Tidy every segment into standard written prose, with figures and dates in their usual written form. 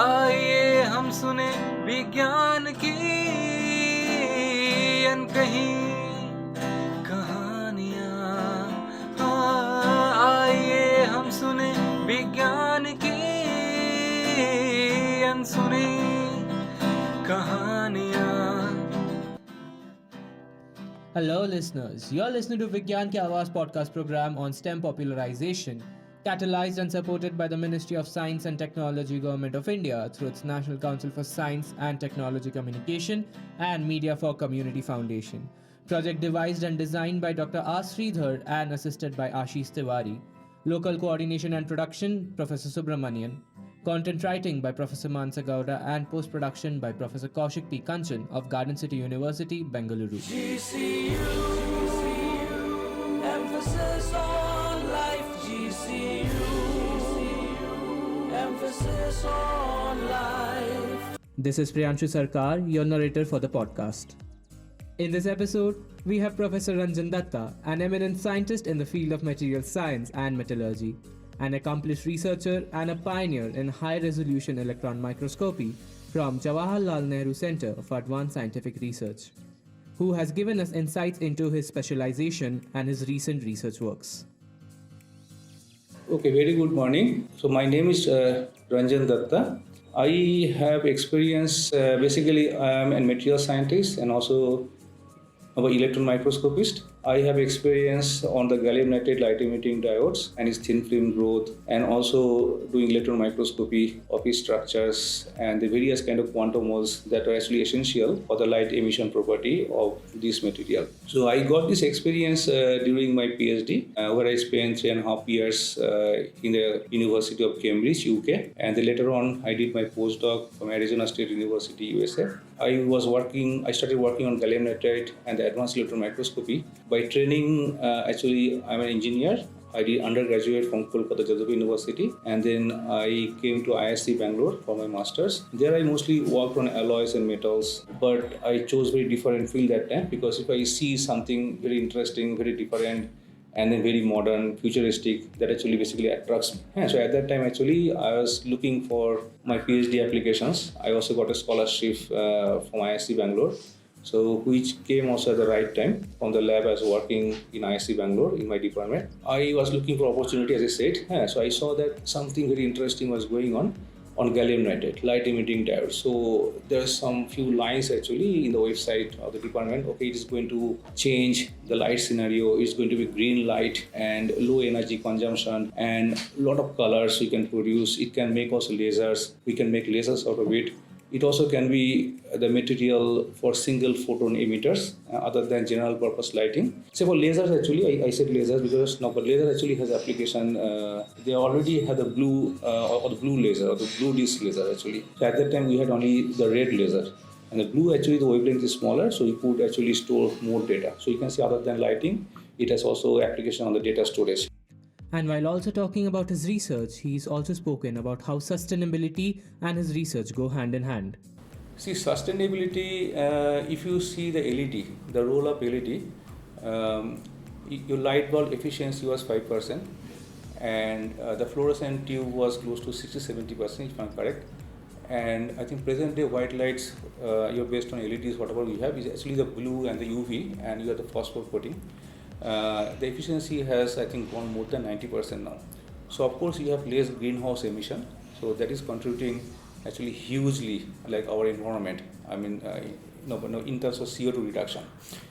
आइए हम सुने विज्ञान की अनकही कहानियाँ। आइए हम सुने विज्ञान की अनसुनी कहानियाँ। Hello, listeners. You're listening to Vigyan Ki Awaaz podcast program on STEM popularization, catalyzed and supported by the Ministry of Science and Technology, Government of India, through its National Council for Science and Technology Communication and Media for Community Foundation. Project devised and designed by Dr. R. Sridhar and assisted by Ashish Tiwari. Local coordination and production, Professor Subramanian. Content writing by Professor Mansa Gowda and post-production by Professor Kaushik P. Kanchan of Garden City University, Bengaluru. GCU, emphasis on life. GCU, emphasis on life. This is Priyanshu Sarkar, your narrator for the podcast. In this episode, we have Professor Ranjan Dutta, an eminent scientist in the field of material science and metallurgy, an accomplished researcher and a pioneer in high-resolution electron microscopy from Jawaharlal Nehru Center for Advanced Scientific Research, who has given us insights into his specialization and his recent research works. Okay, very good morning. So my name is Ranjan Dutta. I have experience, basically I am a material scientist and also an electron microscopist. I have experience on the gallium nitride light emitting diodes and its thin film growth, and also doing electron microscopy of its structures and the various kind of quantum modes that are actually essential for the light emission property of this material. So I got this experience during my PhD, where I spent 3.5 years in the University of Cambridge, UK, and then later on I did my postdoc from Arizona State University, USA. I started working on gallium nitride and the advanced electron microscopy. By training, actually, I'm an engineer. I did undergraduate from Kolkata Jadavpur University, and then I came to ISC Bangalore for my masters. There I mostly worked on alloys and metals, but I chose very different field that time, because if I see something very interesting, very different, and then very modern, futuristic, that actually basically attracts me. So at that time, actually, I was looking for my PhD applications. I also got a scholarship from ISC Bangalore, so which came also at the right time. From the lab, I was working in ISC Bangalore in my department. I was looking for opportunity, as I said. So I saw that something very interesting was going on gallium nitride, light emitting diodes. So there's some few lines actually in the website of the department. Okay, it is going to change the light scenario. It's going to be green light and low energy consumption and a lot of colors we can produce. It can make also lasers. We can make lasers out of it. It also can be the material for single photon emitters other than general purpose lighting. So for lasers, actually, I said lasers because now, but laser actually has application. They already had the blue or the blue laser or the blue disc laser actually. So at that time we had only the red laser. And the blue, actually the wavelength is smaller, so you could actually store more data. So you can see, other than lighting, it has also application on the data storage. And while also talking about his research, he's also spoken about how sustainability and his research go hand in hand. See, sustainability, if you see the LED, the roll up LED, your light bulb efficiency was 5%, and the fluorescent tube was close to 60-70%, if I'm correct. And I think present day white lights, you're based on LEDs, whatever we have, is actually the blue and the UV, and you have the phosphor coating. The efficiency has, I think, gone more than 90% now. So of course you have less greenhouse emission, so that is contributing actually hugely, like our environment. I mean, in terms of CO2 reduction.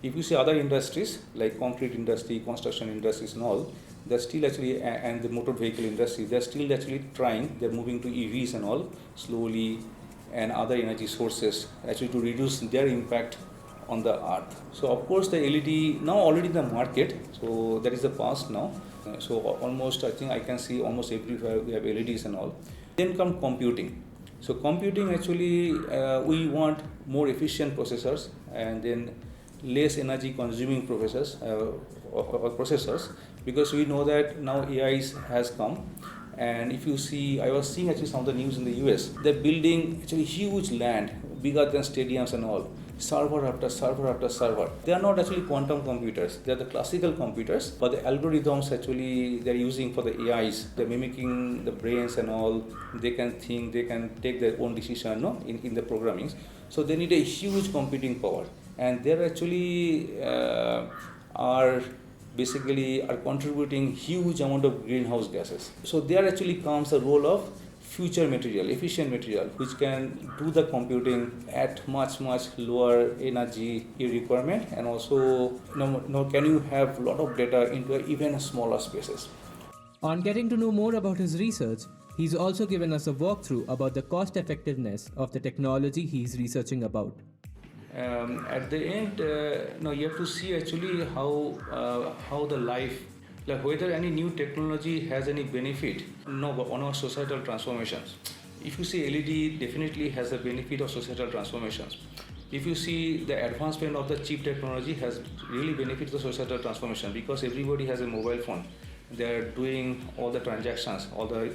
If you see other industries like concrete industry, construction industries and all, they're still actually, and the motor vehicle industry, they're still actually trying. They're moving to EVs and all slowly, and other energy sources actually to reduce their impact on the earth. So of course the LED now already in the market, so that is the past now. So almost, I think I can see almost everywhere we have LEDs and all. Then come computing. So computing, actually we want more efficient processors and then less energy consuming processors, because we know that now AI has come. And if you see, I was seeing actually some of the news in the US, they're building actually huge land, bigger than stadiums and all. server after server after server. They are not actually quantum computers. They are the classical computers, but the algorithms actually they're using for the AIs. They're mimicking the brains and all. They can think, they can take their own decision, no, in the programming. So they need a huge computing power, and they're actually are contributing huge amount of greenhouse gases. So there actually comes the role of future material, efficient material, which can do the computing at much lower energy requirement, and also can you have a lot of data into even smaller spaces. On getting to know more about his research, he's also given us a walkthrough about the cost effectiveness of the technology he's researching about. At the end, you have to see actually how the life, like whether any new technology has any benefit on our societal transformations. If you see LED definitely has a benefit of societal transformations. If you see the advancement of the chip technology has really benefited the societal transformation, because everybody has a mobile phone. They are doing all the transactions, all the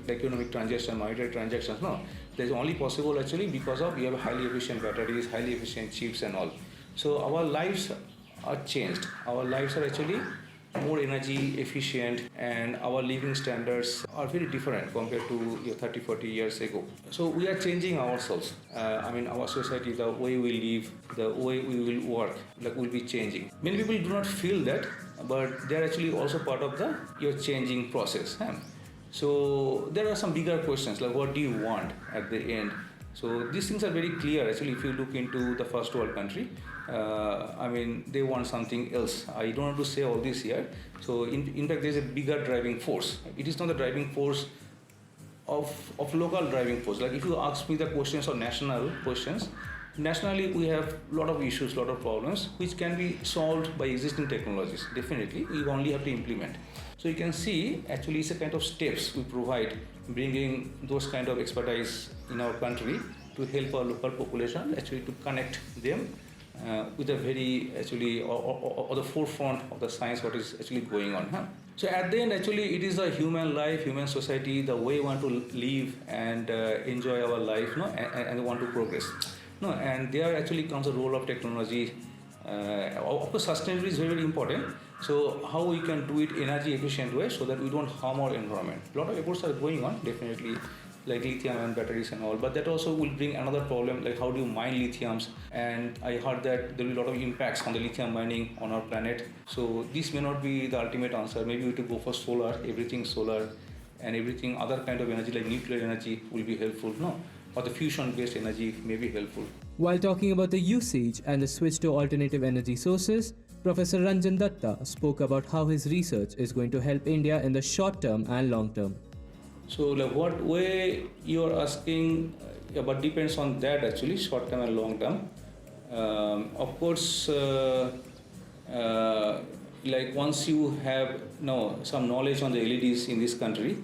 economic transactions, monetary transactions. No, that's only possible actually because of we have highly efficient batteries, highly efficient chips and all. So our lives are changed. Our lives are actually more energy efficient, and our living standards are very different compared to 30-40 years ago. So we are changing ourselves. Our society, the way we live, the way we will work, will be changing. Many people do not feel that, but they are actually also part of your changing process. So there are some bigger questions like what do you want at the end? So these things are very clear actually if you look into the first world country. They want something else. I don't want to say all this here. So in fact there is a bigger driving force. It is not the driving force of local driving force. Like if you ask me the questions or national questions, nationally we have a lot of issues, lot of problems which can be solved by existing technologies. Definitely we only have to implement. So you can see actually it's a kind of steps we provide, bringing those kind of expertise in our country to help our local population actually to connect them with a very actually or the forefront of the science what is actually going on. So at the end actually it is the human life, human society, the way we want to live and enjoy our life, and want to progress. And there actually comes the role of technology. Of course sustainability is very important. So how we can do it energy efficient way so that we don't harm our environment. A lot of efforts are going on definitely, like lithium and batteries and all, but that also will bring another problem, like how do you mine lithiums, and I heard that there will be a lot of impacts on the lithium mining on our planet. So this may not be the ultimate answer. Maybe we have to go for solar, everything solar, and everything other kind of energy like nuclear energy will be helpful, or the fusion based energy may be helpful. While talking about the usage and the switch to alternative energy sources, Professor Ranjan Dutta spoke about how his research is going to help India in the short term and long term. So like what way you are asking, but depends on that actually, short term and long term. Of course, like once you have some knowledge on the LEDs in this country,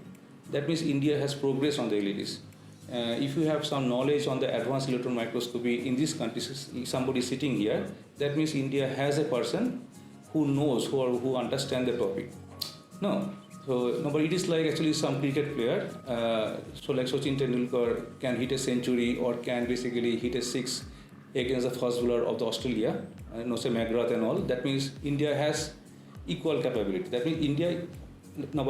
that means India has progressed on the LEDs. If you have some knowledge on the advanced electron microscopy in this country, somebody sitting here, that means India has a person who knows, who understands the topic. But it is like actually some cricket player. So like Sachin Tendulkar can hit a century or can basically hit a six against the first bowler of the Australia, say McGrath and all. That means India has equal capability. That means India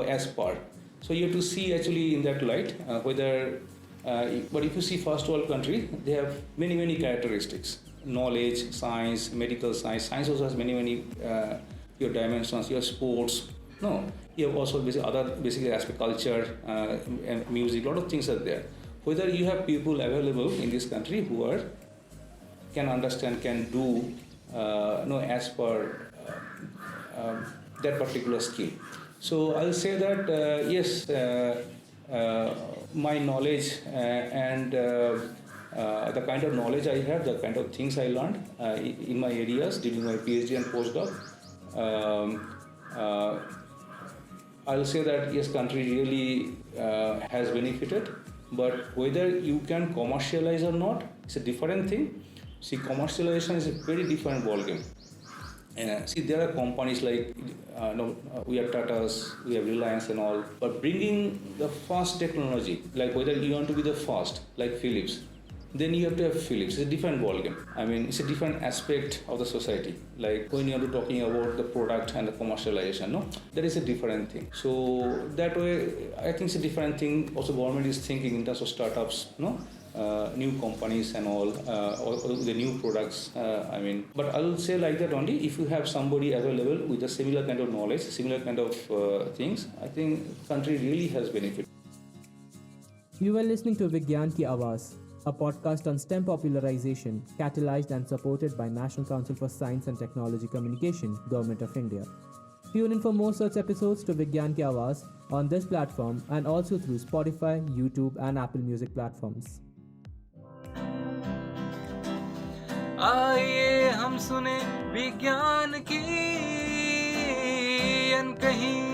as par. So you have to see actually in that light whether. But if you see first world country, they have many characteristics: knowledge, science, medical science. Science also has many your dimensions, your sports. You have also basically aspect culture, and music. A lot of things are there. Whether you have people available in this country who can understand, can do, as per that particular skill. So I'll say that yes. My knowledge and the kind of knowledge I have, the kind of things I learned in my areas during my PhD and postdoc, I'll say that yes, country really has benefited, but whether you can commercialize or not, it's a different thing. See, commercialization is a very different ballgame. There are companies like we have Tata's, we have Reliance and all, but bringing the fast technology, like whether you want to be the fast, like Philips, then you have to have Philips. It's a different ballgame. I mean, it's a different aspect of the society. Like when you are talking about the product and the commercialization, no, that is a different thing. So that way, I think it's a different thing. Also, government is thinking in terms of startups, no. New companies and all, or the new products. But I'll say like that only. If you have somebody available with a similar kind of knowledge, similar kind of things, I think country really has benefit. You were listening to Vigyan Ki Awaaz, a podcast on STEM popularization, catalyzed and supported by National Council for Science and Technology Communication, Government of India. Tune in for more such episodes to Vigyan Ki Awaaz on this platform and also through Spotify, YouTube and Apple Music platforms. आइए हम सुने विज्ञान की अनकही